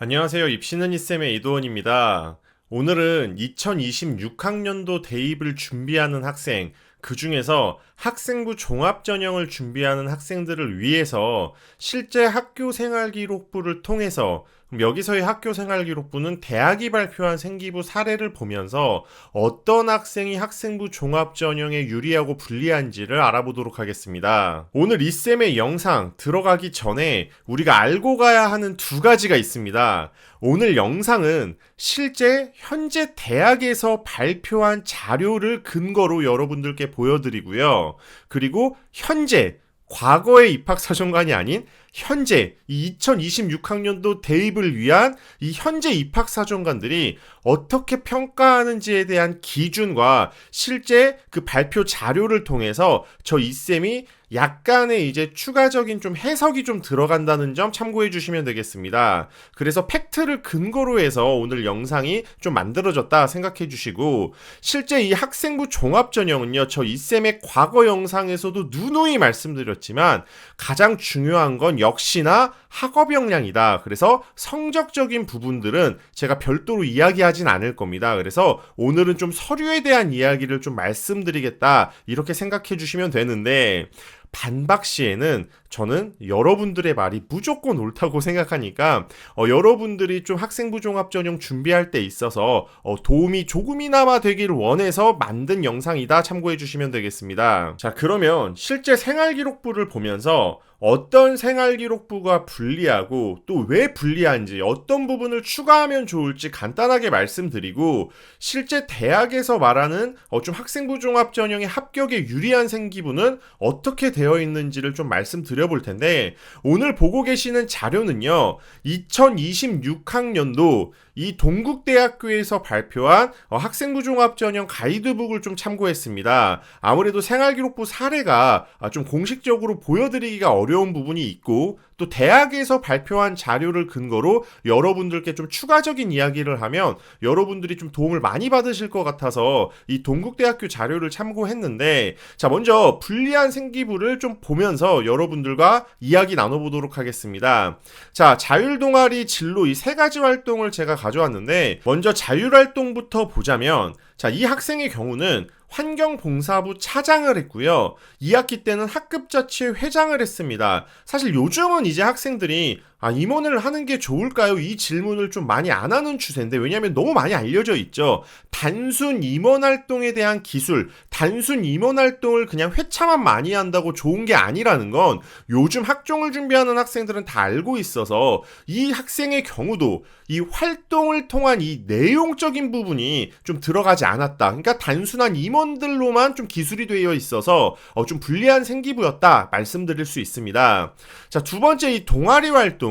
안녕하세요. 입시는 이쌤의 이도원입니다. 오늘은 2026학년도 대입을 준비하는 학생, 그 중에서 학생부 종합전형을 준비하는 학생들을 위해서 실제 학교생활기록부를 통해서 그럼 여기서의 학교생활기록부는 대학이 발표한 생기부 사례를 보면서 어떤 학생이 학생부 종합전형에 유리하고 불리한지를 알아보도록 하겠습니다. 오늘 이 쌤의 영상 들어가기 전에 우리가 알고 가야 하는 두 가지가 있습니다. 오늘 영상은 실제 현재 대학에서 발표한 자료를 근거로 여러분들께 보여드리고요. 그리고 현재 과거의 입학사정관이 아닌 현재 이 2026학년도 대입을 위한 이 현재 입학사정관들이 어떻게 평가하는지에 대한 기준과 실제 그 발표 자료를 통해서 저 이쌤이 약간의 이제 추가적인 좀 해석이 좀 들어간다는 점 참고해 주시면 되겠습니다. 그래서 팩트를 근거로 해서 오늘 영상이 좀 만들어졌다 생각해 주시고, 실제 이 학생부 종합전형은요, 저 이쌤의 과거 영상에서도 누누이 말씀드렸지만 가장 중요한 건 역시나 학업 역량이다. 그래서 성적적인 부분들은 제가 별도로 이야기하진 않을 겁니다. 그래서 오늘은 좀 서류에 대한 이야기를 좀 말씀드리겠다, 이렇게 생각해 주시면 되는데, 반박 시에는 저는 여러분들의 말이 무조건 옳다고 생각하니까 여러분들이 좀 학생부 종합전형 준비할 때 있어서 도움이 조금이나마 되기를 원해서 만든 영상이다, 참고해 주시면 되겠습니다. 자, 그러면 실제 생활기록부를 보면서 어떤 생활기록부가 불리하고 또 왜 불리한지, 어떤 부분을 추가하면 좋을지 간단하게 말씀드리고, 실제 대학에서 말하는 좀 학생부 종합전형의 합격에 유리한 생기부는 어떻게 되어 있는지를 좀 말씀드려볼 텐데, 오늘 보고 계시는 자료는요, 2026학년도 이 동국대학교에서 발표한 학생부 종합전형 가이드북을 좀 참고했습니다. 아무래도 생활기록부 사례가 좀 공식적으로 보여드리기가 어려운 부분이 있고, 또 대학에서 발표한 자료를 근거로 여러분들께 좀 추가적인 이야기를 하면 여러분들이 좀 도움을 많이 받으실 것 같아서 이 동국대학교 자료를 참고했는데, 자, 먼저 불리한 생기부를 좀 보면서 여러분들과 이야기 나눠보도록 하겠습니다. 자, 자율동아리 진로 이 세 가지 활동을 제가 가져왔는데, 먼저 자율활동부터 보자면, 자, 이 학생의 경우는 환경봉사부 차장을 했고요. 2학기 때는 학급자치 회장을 했습니다. 사실 요즘은 이제 학생들이 임원을 하는 게 좋을까요? 이 질문을 좀 많이 안 하는 추세인데, 왜냐하면 너무 많이 알려져 있죠. 단순 임원 활동에 대한 기술, 단순 임원 활동을 그냥 회차만 많이 한다고 좋은 게 아니라는 건 요즘 학종을 준비하는 학생들은 다 알고 있어서, 이 학생의 경우도 이 활동을 통한 이 내용적인 부분이 좀 들어가지 않았다. 그러니까 단순한 임원들로만 좀 기술이 되어 있어서 좀 불리한 생기부였다 말씀드릴 수 있습니다. 자, 두 번째, 이 동아리 활동은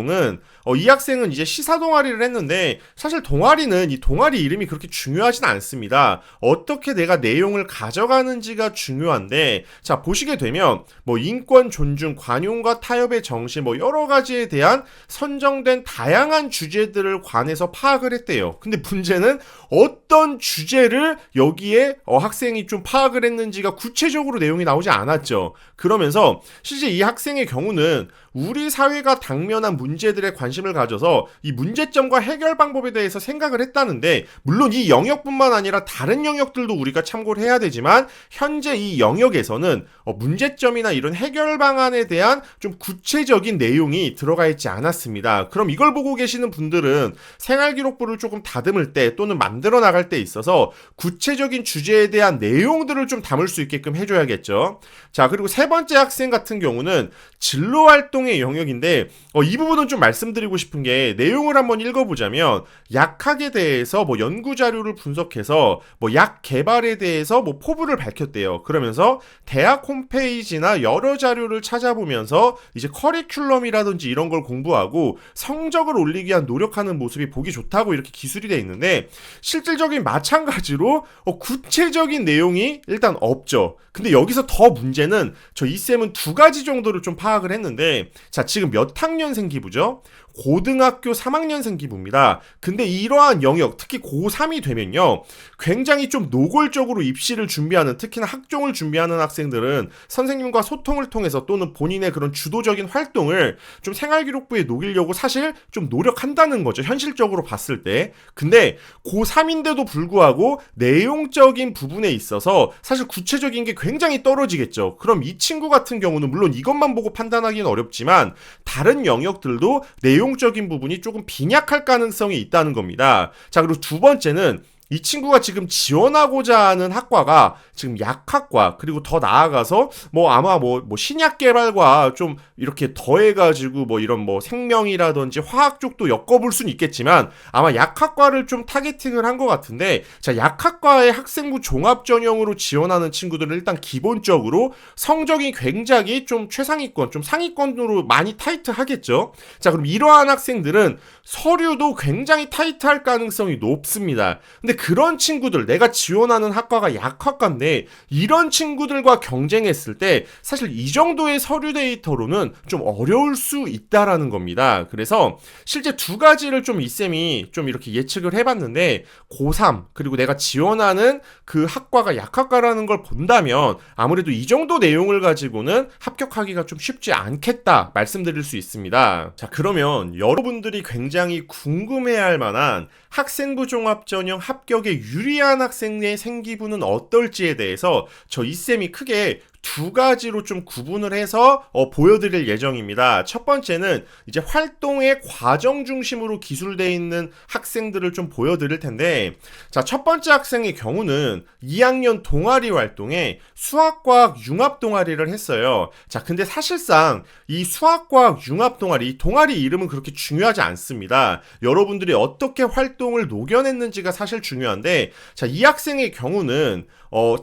이 학생은 이제 시사 동아리를 했는데, 사실 동아리는 이 동아리 이름이 그렇게 중요하진 않습니다. 어떻게 내가 내용을 가져가는지가 중요한데, 자, 보시게 되면 인권 존중, 관용과 타협의 정신, 여러 가지에 대한 선정된 다양한 주제들을 관해서 파악을 했대요. 근데 문제는 어떤 주제를 여기에 학생이 좀 파악을 했는지가 구체적으로 내용이 나오지 않았죠. 그러면서 실제 이 학생의 경우는 우리 사회가 당면한 문제들에 관심을 가져서 이 문제점과 해결 방법에 대해서 생각을 했다는데, 물론 이 영역뿐만 아니라 다른 영역들도 우리가 참고를 해야 되지만 현재 이 영역에서는 문제점이나 이런 해결 방안에 대한 좀 구체적인 내용이 들어가 있지 않았습니다. 그럼 이걸 보고 계시는 분들은 생활기록부를 조금 다듬을 때 또는 만들어 나갈 때 있어서 구체적인 주제에 대한 내용들을 좀 담을 수 있게끔 해줘야겠죠. 자, 그리고 세 번째 학생 같은 경우는 진로활동의 영역인데, 이 부분은 좀 말씀드리고 싶은 게, 내용을 한번 읽어보자면 약학에 대해서 연구자료를 분석해서 약 개발에 대해서 포부를 밝혔대요. 그러면서 대학 홈페이지나 여러 자료를 찾아보면서 이제 커리큘럼이라든지 이런 걸 공부하고 성적을 올리기 위한 노력하는 모습이 보기 좋다고 이렇게 기술이 돼 있는데, 실질적인 마찬가지로 구체적인 내용이 일단 없죠. 근데 여기서 더 문제는 저 이쌤은 두 가지 정도를 좀 파악을 했는데, 자, 지금 몇 학년생 기부죠? 고등학교 3학년생 기부입니다. 근데 이러한 영역, 특히 고3이 되면요, 굉장히 좀 노골적으로 입시를 준비하는, 특히나 학종을 준비하는 학생들은 선생님과 소통을 통해서 또는 본인의 그런 주도적인 활동을 좀 생활기록부에 녹이려고 사실 좀 노력한다는 거죠. 현실적으로 봤을 때. 근데 고3인데도 불구하고 내용적인 부분에 있어서 사실 구체적인 게 굉장히 떨어지겠죠. 그럼 이 친구 같은 경우는 물론 이것만 보고 판단하기는 어렵지만 다른 영역들도 내용적인 부분이 조금 빈약할 가능성이 있다는 겁니다. 자, 그리고 두 번째는 이 친구가 지금 지원하고자 하는 학과가 지금 약학과, 그리고 더 나아가서 아마 신약 개발과 좀 이렇게 더해가지고 이런 생명이라든지 화학 쪽도 엮어볼 수는 있겠지만 아마 약학과를 좀 타겟팅을 한 것 같은데, 자, 약학과의 학생부 종합 전형으로 지원하는 친구들은 일단 기본적으로 성적이 굉장히 좀 최상위권, 좀 상위권으로 많이 타이트하겠죠. 자, 그럼 이러한 학생들은 서류도 굉장히 타이트할 가능성이 높습니다. 근데 그런 친구들, 내가 지원하는 학과가 약학과인데 이런 친구들과 경쟁했을 때 사실 이 정도의 서류 데이터로는 좀 어려울 수 있다라는 겁니다. 그래서 실제 두 가지를 좀 이쌤이 좀 이렇게 예측을 해봤는데, 고3 그리고 내가 지원하는 그 학과가 약학과라는 걸 본다면 아무래도 이 정도 내용을 가지고는 합격하기가 좀 쉽지 않겠다 말씀드릴 수 있습니다. 자, 그러면 여러분들이 굉장히 궁금해할 만한 학생부 종합전형 합격에 유리한 학생의 생기부는 어떨지에 대해서 저 이쌤이 크게 두 가지로 좀 구분을 해서 보여드릴 예정입니다. 첫 번째는 이제 활동의 과정 중심으로 기술되어 있는 학생들을 좀 보여드릴 텐데, 자, 첫 번째 학생의 경우는 2학년 동아리 활동에 수학과학 융합 동아리를 했어요. 자, 근데 사실상 이 수학과학 융합 동아리, 이 동아리 이름은 그렇게 중요하지 않습니다. 여러분들이 어떻게 활동을 녹여냈는지가 사실 중요한데, 자, 이 학생의 경우는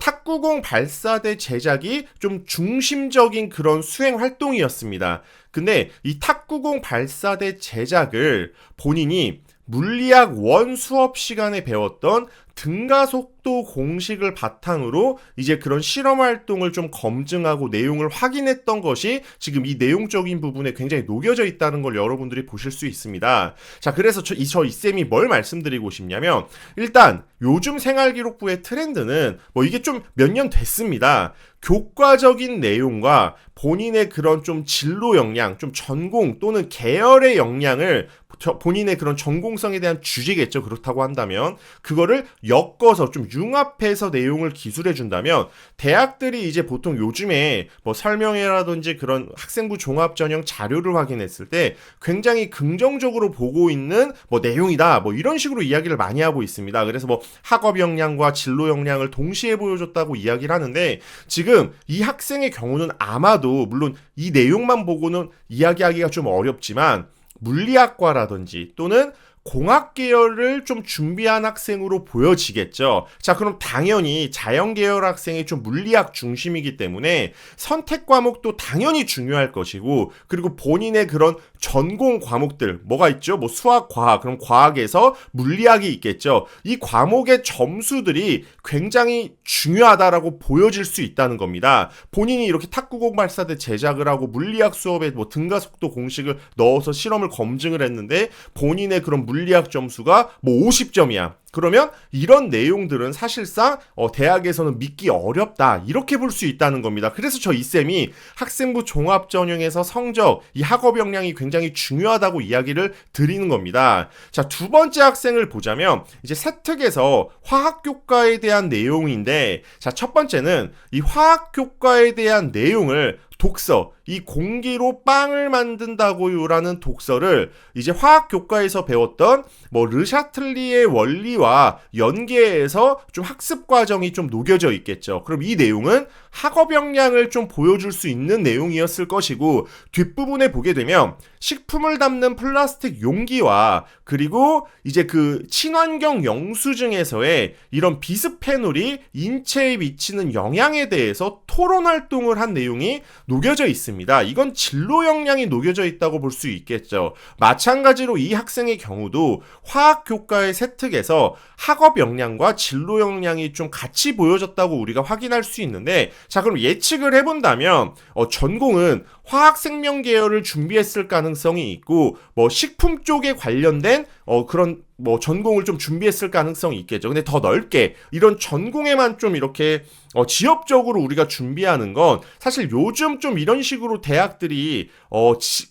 탁구공 발사대 제작이 좀 중심적인 그런 수행 활동이었습니다. 근데 이 탁구공 발사대 제작을 본인이 물리학 원 수업 시간에 배웠던 등가속도 공식을 바탕으로 이제 그런 실험 활동을 좀 검증하고 내용을 확인했던 것이 지금 이 내용적인 부분에 굉장히 녹여져 있다는 걸 여러분들이 보실 수 있습니다. 자, 그래서 이쌤이 뭘 말씀드리고 싶냐면, 일단 요즘 생활기록부의 트렌드는 이게 좀 몇 년 됐습니다. 교과적인 내용과 본인의 그런 좀 진로 역량, 좀 전공 또는 계열의 역량을, 본인의 그런 전공성에 대한 주제겠죠. 그렇다고 한다면 그거를 엮어서 좀 융합해서 내용을 기술해 준다면 대학들이 이제 보통 요즘에 설명회라든지 그런 학생부 종합전형 자료를 확인했을 때 굉장히 긍정적으로 보고 있는 내용이다, 이런 식으로 이야기를 많이 하고 있습니다. 그래서 학업 역량과 진로 역량을 동시에 보여줬다고 이야기를 하는데, 지금 이 학생의 경우는 아마도 물론 이 내용만 보고는 이야기하기가 좀 어렵지만 물리학과라든지 또는 공학 계열을 좀 준비한 학생으로 보여지겠죠. 자, 그럼 당연히 자연 계열 학생이 좀 물리학 중심이기 때문에 선택 과목도 당연히 중요할 것이고, 그리고 본인의 그런 전공 과목들 뭐가 있죠? 수학, 과학, 그럼 과학에서 물리학이 있겠죠. 이 과목의 점수들이 굉장히 중요하다라고 보여질 수 있다는 겁니다. 본인이 이렇게 탁구공 발사대 제작을 하고 물리학 수업에 등가속도 공식을 넣어서 실험을 검증을 했는데 본인의 그런 물리학 점수가 50점이야. 그러면 이런 내용들은 사실상 대학에서는 믿기 어렵다, 이렇게 볼 수 있다는 겁니다. 그래서 저 이쌤이 학생부 종합전형에서 성적, 이 학업 역량이 굉장히 중요하다고 이야기를 드리는 겁니다. 자, 두 번째 학생을 보자면 이제 세특에서 화학교과에 대한 내용인데, 자, 첫 번째는 이 화학교과에 대한 내용을 독서, 이 공기로 빵을 만든다고요라는 독서를 이제 화학교과에서 배웠던 르샤틀리의 원리와 연계해서 좀 학습 과정이 좀 녹여져 있겠죠. 그럼 이 내용은 학업 역량을 좀 보여줄 수 있는 내용이었을 것이고, 뒷부분에 보게 되면 식품을 담는 플라스틱 용기와 그리고 이제 그 친환경 영수증에서의 이런 비스페놀이 인체에 미치는 영향에 대해서 토론 활동을 한 내용이 녹여져 있습니다. 이건 진로 역량이 녹여져 있다고 볼 수 있겠죠. 마찬가지로 이 학생의 경우도 화학교과의 세특에서 학업 역량과 진로 역량이 좀 같이 보여졌다고 우리가 확인할 수 있는데, 자, 그럼 예측을 해본다면 전공은 화학생명 계열을 준비했을 가능성이 있고 뭐 식품 쪽에 관련된 그런 뭐 전공을 좀 준비했을 가능성이 있겠죠. 근데 더 넓게 이런 전공에만 좀 이렇게 지역적으로 우리가 준비하는 건 사실 요즘 좀 이런 식으로 대학들이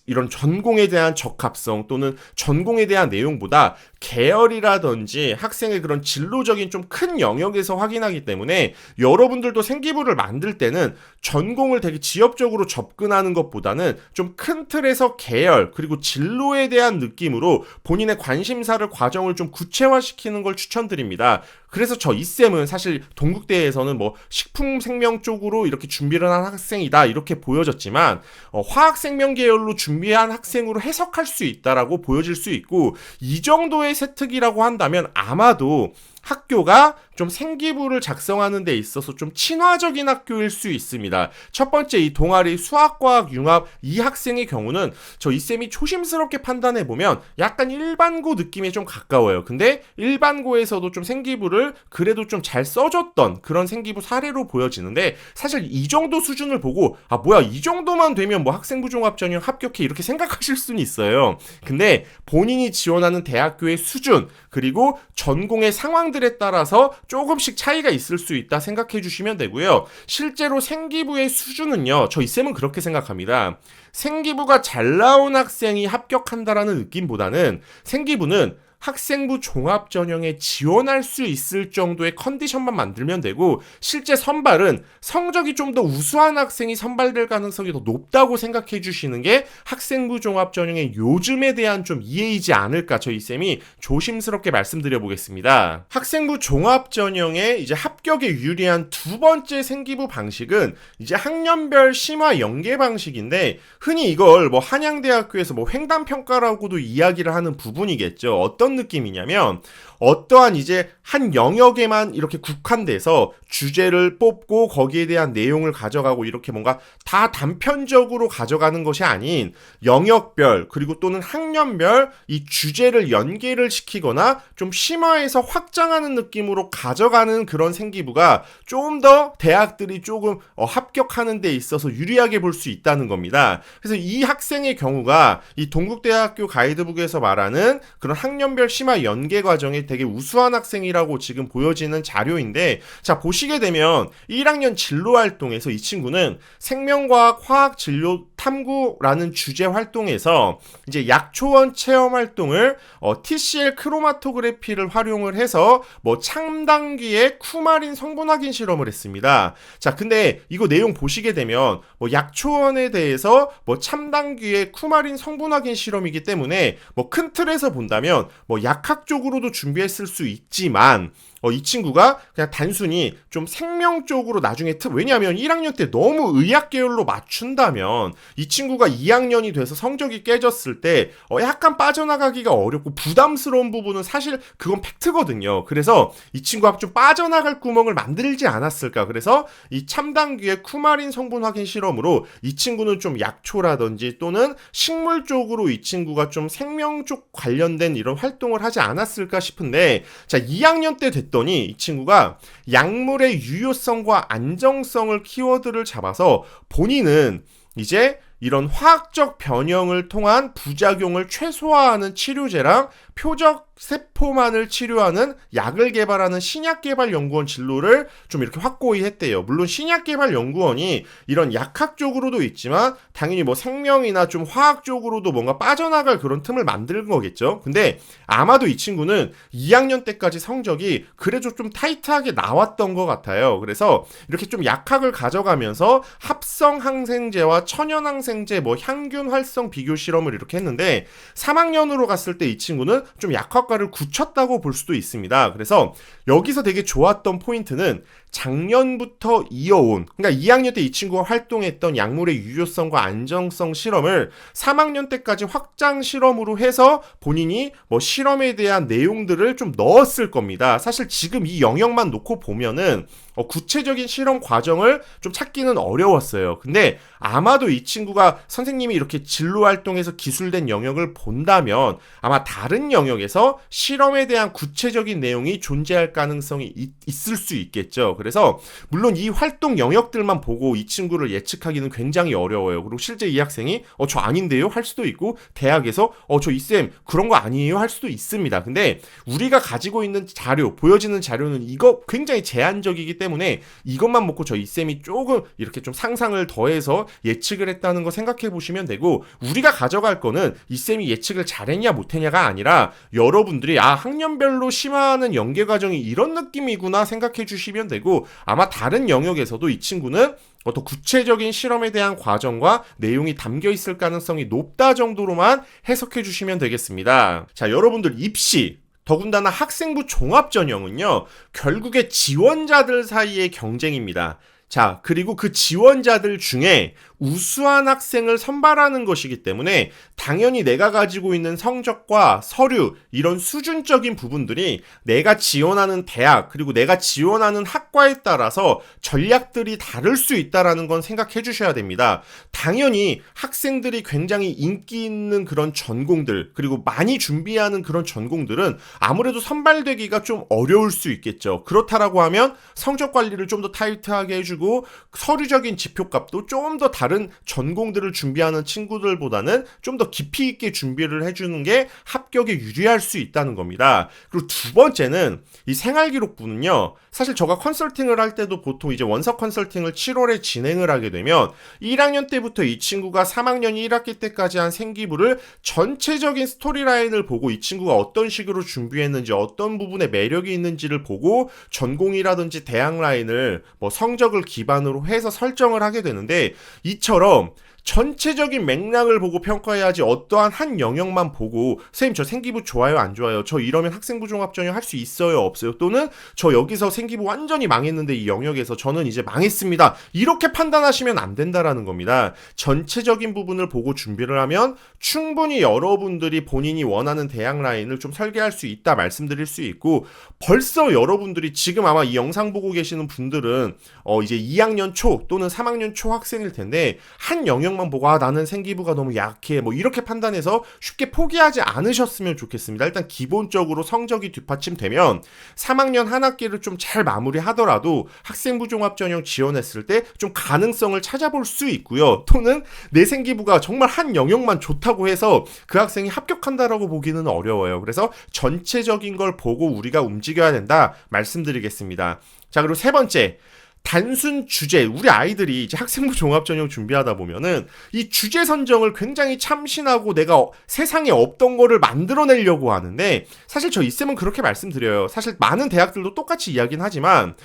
이런 전공에 대한 적합성 또는 전공에 대한 내용보다 계열이라든지 학생의 그런 진로적인 좀 큰 영역에서 확인하기 때문에 여러분들도 생기부를 만들 때는 전공을 되게 지역적으로 접근하는 것보다는 좀 큰 틀에서 계열 그리고 진로에 대한 느낌으로 본인의 관심사를 과정을 좀 구체화시키는 걸 추천드립니다. 그래서 저 이쌤은 사실 동국대에서는 뭐 식품생명 쪽으로 이렇게 준비를 한 학생이다 이렇게 보여졌지만 화학생명 계열로 준비한 학생으로 해석할 수 있다라고 보여질 수 있고 이 정도의 세특이라고 한다면 아마도 학교가 좀 생기부를 작성하는 데 있어서 좀 친화적인 학교일 수 있습니다. 첫 번째 이 동아리 수학과학 융합 이 학생의 경우는 저 이쌤이 조심스럽게 판단해보면 약간 일반고 느낌에 좀 가까워요. 근데 일반고에서도 좀 생기부를 그래도 좀 잘 써줬던 그런 생기부 사례로 보여지는데 사실 이 정도 수준을 보고 뭐야 이 정도만 되면 뭐 학생부 종합 전형 합격해 이렇게 생각하실 수는 있어요. 근데 본인이 지원하는 대학교의 수준 그리고 전공의 상황들에 따라서 조금씩 차이가 있을 수 있다 생각해 주시면 되고요. 실제로 생기부의 수준은요. 저 이쌤은 그렇게 생각합니다. 생기부가 잘 나온 학생이 합격한다라는 느낌보다는 생기부는 학생부 종합전형에 지원할 수 있을 정도의 컨디션만 만들면 되고 실제 선발은 성적이 좀 더 우수한 학생이 선발될 가능성이 더 높다고 생각해 주시는 게 학생부 종합전형의 요즘에 대한 좀 이해이지 않을까 저희 쌤이 조심스럽게 말씀드려 보겠습니다. 학생부 종합전형에 이제 합격에 유리한 두 번째 생기부 방식은 이제 학년별 심화 연계 방식인데 흔히 이걸 뭐 한양대학교에서 뭐 횡단평가라고도 이야기를 하는 부분이겠죠. 어떤 느낌이냐면 어떠한 이제 한 영역에만 이렇게 국한돼서 주제를 뽑고 거기에 대한 내용을 가져가고 이렇게 뭔가 다 단편적으로 가져가는 것이 아닌 영역별 그리고 또는 학년별 이 주제를 연계를 시키거나 좀 심화해서 확장하는 느낌으로 가져가는 그런 생기부가 좀 더 대학들이 조금 합격하는 데 있어서 유리하게 볼 수 있다는 겁니다. 그래서 이 학생의 경우가 이 동국대학교 가이드북에서 말하는 그런 학년별 심화 연계 과정에 되게 우수한 학생이라고 지금 보여지는 자료인데 자 보시게 되면 1학년 진로 활동에서 이 친구는 생명과학 화학 진로 탐구라는 주제 활동에서 이제 약초원 체험 활동을 TCL 크로마토그래피를 활용을 해서 뭐 첨단기의 쿠마린 성분 확인 실험을 했습니다. 자 근데 이거 내용 보시게 되면 뭐 약초원에 대해서 뭐 첨단기의 쿠마린 성분 확인 실험이기 때문에 뭐 큰 틀에서 본다면 뭐 약학 쪽으로도 준비했을 수 있지만 이 친구가 그냥 단순히 좀 생명 쪽으로 나중에 왜냐하면 1학년 때 너무 의학 계열로 맞춘다면 이 친구가 2학년이 돼서 성적이 깨졌을 때 약간 빠져나가기가 어렵고 부담스러운 부분은 사실 그건 팩트거든요. 그래서 이 친구가 좀 빠져나갈 구멍을 만들지 않았을까. 그래서 이 첨단기의 쿠마린 성분 확인 실험으로 이 친구는 좀 약초라든지 또는 식물 쪽으로 이 친구가 좀 생명 쪽 관련된 이런 활동을 하지 않았을까 싶은데 자 2학년 때 됐더니 이 친구가 약물의 유효성과 안정성을 키워드를 잡아서 본인은 이제 이런 화학적 변형을 통한 부작용을 최소화하는 치료제랑 표적 세포만을 치료하는 약을 개발하는 신약개발연구원 진로를 좀 이렇게 확고히 했대요. 물론 신약개발연구원이 이런 약학 쪽으로도 있지만 당연히 뭐 생명이나 좀 화학 쪽으로도 뭔가 빠져나갈 그런 틈을 만든 거겠죠. 근데 아마도 이 친구는 2학년 때까지 성적이 그래도 좀 타이트하게 나왔던 것 같아요. 그래서 이렇게 좀 약학을 가져가면서 합성 항생제와 천연 항생제 뭐 향균 활성 비교 실험을 이렇게 했는데 3학년으로 갔을 때 이 친구는 좀 약학과를 굳혔다고 볼 수도 있습니다. 그래서 여기서 되게 좋았던 포인트는 작년부터 이어온 그러니까 2학년 때 이 친구가 활동했던 약물의 유효성과 안정성 실험을 3학년 때까지 확장 실험으로 해서 본인이 뭐 실험에 대한 내용들을 좀 넣었을 겁니다. 사실 지금 이 영역만 놓고 보면은 구체적인 실험 과정을 좀 찾기는 어려웠어요. 근데 아마도 이 친구가 선생님이 이렇게 진로 활동에서 기술된 영역을 본다면 아마 다른 영역에서 실험에 대한 구체적인 내용이 존재할 가능성이 있을 수 있겠죠. 그래서 물론 이 활동 영역들만 보고 이 친구를 예측하기는 굉장히 어려워요. 그리고 실제 이 학생이 저 아닌데요? 할 수도 있고, 대학에서 저 이쌤 그런 거 아니에요? 할 수도 있습니다. 근데 우리가 가지고 있는 자료, 보여지는 자료는 이거 굉장히 제한적이기 때문에 이것만 먹고 저 이쌤이 조금 이렇게 좀 상상을 더해서 예측을 했다는 거 생각해 보시면 되고, 우리가 가져갈 거는 이쌤이 예측을 잘했냐 못했냐가 아니라 여러분들이 학년별로 심화하는 연계 과정이 이런 느낌이구나 생각해 주시면 되고, 아마 다른 영역에서도 이 친구는 더 구체적인 실험에 대한 과정과 내용이 담겨 있을 가능성이 높다 정도로만 해석해 주시면 되겠습니다. 자, 여러분들 입시, 더군다나 학생부 종합전형은요, 결국에 지원자들 사이의 경쟁입니다. 자, 그리고 그 지원자들 중에 우수한 학생을 선발하는 것이기 때문에 당연히 내가 가지고 있는 성적과 서류, 이런 수준적인 부분들이 내가 지원하는 대학, 그리고 내가 지원하는 학과에 따라서 전략들이 다를 수 있다는 건 생각해 주셔야 됩니다. 당연히 학생들이 굉장히 인기 있는 그런 전공들, 그리고 많이 준비하는 그런 전공들은 아무래도 선발되기가 좀 어려울 수 있겠죠. 그렇다라고 하면 성적 관리를 좀 더 타이트하게 해주고 서류적인 지표값도 좀 더 다른 전공들을 준비하는 친구들보다는 좀 더 깊이 있게 준비를 해주는 게 합격에 유리할 수 있다는 겁니다. 그리고 두 번째는 이 생활기록부는요, 사실 제가 컨설팅을 할 때도 보통 이제 원서 컨설팅을 7월에 진행을 하게 되면 1학년 때부터 이 친구가 3학년 1학기 때까지 한 생기부를 전체적인 스토리라인을 보고 이 친구가 어떤 식으로 준비했는지, 어떤 부분에 매력이 있는지를 보고 전공이라든지 대학 라인을 성적을 기반으로 해서 설정을 하게 되는데, 이처럼 전체적인 맥락을 보고 평가해야지 어떠한 한 영역만 보고 선생님 저 생기부 좋아요 안 좋아요, 저 이러면 학생부 종합전형 할 수 있어요 없어요, 또는 저 여기서 생기부 완전히 망했는데 이 영역에서 저는 이제 망했습니다, 이렇게 판단하시면 안 된다라는 겁니다. 전체적인 부분을 보고 준비를 하면 충분히 여러분들이 본인이 원하는 대학 라인을 좀 설계할 수 있다 말씀드릴 수 있고, 벌써 여러분들이 지금 아마 이 영상 보고 계시는 분들은 이제 2학년 초 또는 3학년 초 학생일 텐데, 한 영역만 보고 나는 생기부가 너무 약해 이렇게 판단해서 쉽게 포기하지 않으셨으면 좋겠습니다. 일단 기본적으로 성적이 뒷받침되면 3학년 한 학기를 좀 잘 마무리하더라도 학생부 종합전형 지원했을 때 좀 가능성을 찾아볼 수 있고요. 또는 내 생기부가 정말 한 영역만 좋다고 해서 그 학생이 합격한다라고 보기는 어려워요. 그래서 전체적인 걸 보고 우리가 움직여야 된다 말씀드리겠습니다. 자, 그리고 세 번째, 단순 주제, 우리 아이들이 이제 학생부 종합전형 준비하다 보면은 이 주제 선정을 굉장히 참신하고 내가 세상에 없던 거를 만들어내려고 하는데, 사실 저 이쌤은 그렇게 말씀드려요. 사실 많은 대학들도 똑같이 이야기는 하지만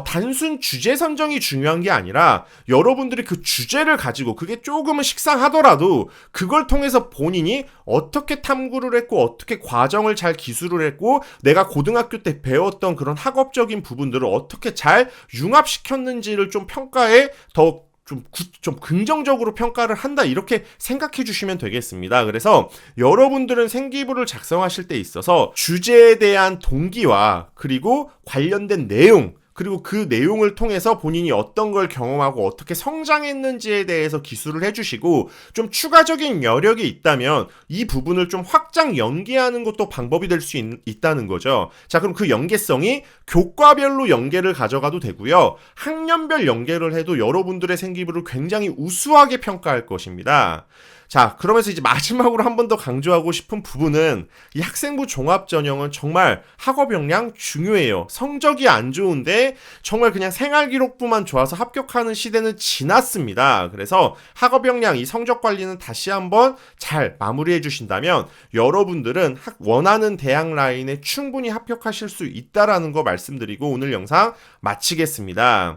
단순 주제 선정이 중요한 게 아니라 여러분들이 그 주제를 가지고 그게 조금은 식상하더라도 그걸 통해서 본인이 어떻게 탐구를 했고 어떻게 과정을 잘 기술을 했고 내가 고등학교 때 배웠던 그런 학업적인 부분들을 어떻게 잘 융합시켰는지를 좀 평가에 좀 긍정적으로 평가를 한다, 이렇게 생각해 주시면 되겠습니다. 그래서 여러분들은 생기부를 작성하실 때 있어서 주제에 대한 동기와 그리고 관련된 내용, 그리고 그 내용을 통해서 본인이 어떤 걸 경험하고 어떻게 성장했는지에 대해서 기술을 해주시고, 좀 추가적인 여력이 있다면 이 부분을 좀 확장 연계하는 것도 방법이 될 수 있다는 거죠. 자, 그럼 그 연계성이 교과별로 연계를 가져가도 되고요, 학년별 연계를 해도 여러분들의 생기부를 굉장히 우수하게 평가할 것입니다. 자, 그러면서 이제 마지막으로 한 번 더 강조하고 싶은 부분은 이 학생부 종합전형은 정말 학업 역량 중요해요. 성적이 안 좋은데 정말 그냥 생활기록부만 좋아서 합격하는 시대는 지났습니다. 그래서 학업 역량, 이 성적 관리는 다시 한번 잘 마무리해 주신다면 여러분들은 원하는 대학 라인에 충분히 합격하실 수 있다라는 거 말씀드리고 오늘 영상 마치겠습니다.